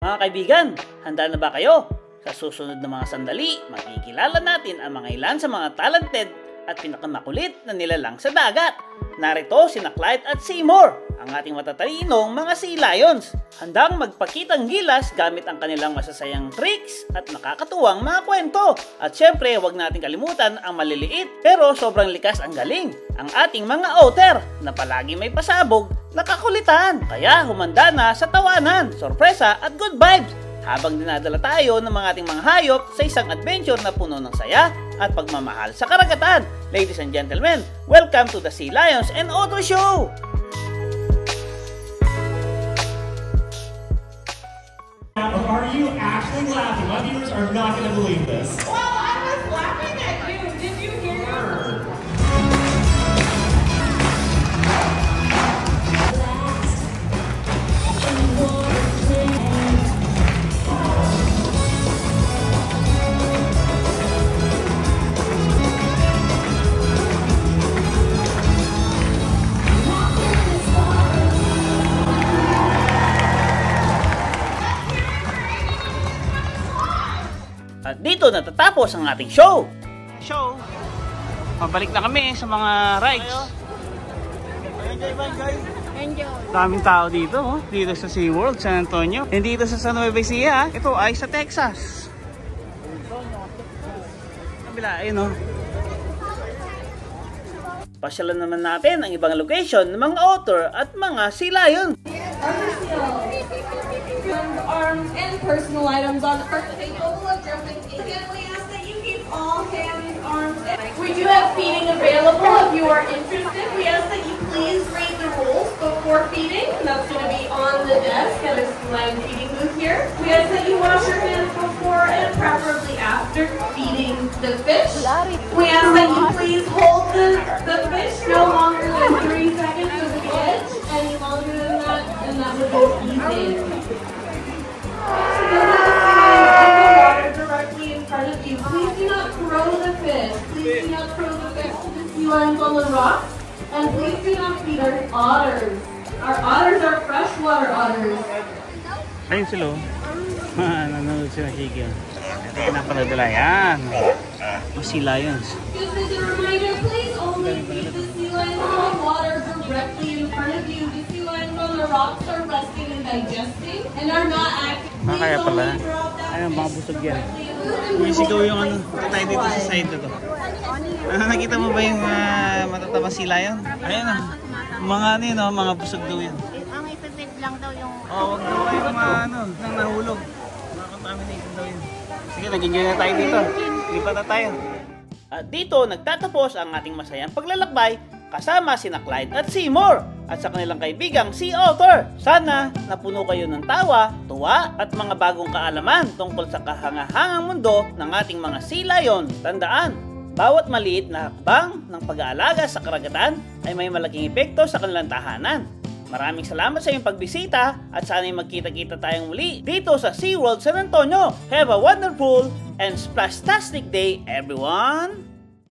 Mga kaibigan, handa na ba kayo? Sa susunod na mga sandali, makikilala natin ang mga ilan sa mga talented at pinakamakulit na nilalang sa dagat. Narito sina Clyde at Seymour, ang ating matatalinong mga sea lions. Handang magpakitang gilas gamit ang kanilang masasayang tricks at nakakatuwang mga kwento. At syempre, huwag natin kalimutan ang maliliit pero sobrang likas ang galing, ang ating mga otter na palagi may pasabog na kakulitan. Kaya humanda na sa tawanan, sorpresa at good vibes habang dinadala tayo ng mga ating mga hayop sa isang adventure na puno ng saya at pagmamahal sa karagatan. Ladies and gentlemen, welcome to the Sea Lions and Otter Show! Are you actually laughing? My viewers are not going to believe this. Well, I was laughing at you. Did you hear her? At dito natatapos ang ating show. Pabalik na kami sa mga rides. Enjoy. Daming tao dito, oh. Dito sa SeaWorld, San Antonio. And dito sa San Nueva Ecija, ito ay sa Texas. Kabila, ayun, oh. Pasyalan naman natin ang ibang location ng mga otter at mga sea lion. Arms and personal items on the first day. Total of jumping. Again, we ask that you keep all hands, arms, and we do have feeding available if you are interested. We ask that you please read the rules before feeding. That's going to be on the desk at a slide feeding booth here. We ask that you wash your hands before and preferably after feeding the fish. We ask that you please hold the fish no longer than 3 seconds to the edge. Any longer than that, and that would be easy. Directly in front of you. Please do not throw the fish. Please do not throw the fish to the sea lions on the rocks. And please do not feed our otters. Our otters are freshwater otters. Ayun sila, oh. Nanonood sila Kiki. Ito pinapanood nila. Yan. Mga sea lions. Just as a reminder, please only feed the sea lions on the water directly in front of you. The sea lions on the rocks are resting and digesting and are not active. Kaya pala. Ayun, mga busog yan. Isigaw yung ano. Tayo dito sa side na to. Nakita mo ba yung matataba sea lion? Ayun, mga ano yun, mga busog daw yan. Ang ipipid lang daw yung... Huwag daw kayo nang nahulog. Mga contaminated daw yun. Sige, nag-enjoy na tayo dito. Lipat na tayo. At dito nagtatapos ang ating masayang paglalakbay kasama sina Clyde at Seymour at sa kanilang kaibigang Sea Otter. Sana napuno kayo ng tawa, tuwa at mga bagong kaalaman tungkol sa kahangahangang mundo ng ating mga sea lion. Tandaan, bawat maliit na hakbang ng pag-aalaga sa karagatan ay may malaking epekto sa kanilang tahanan. Maraming salamat sa iyong pagbisita at sana'y magkita-kita tayong muli dito sa SeaWorld San Antonio. Have a wonderful and splastastic day, everyone!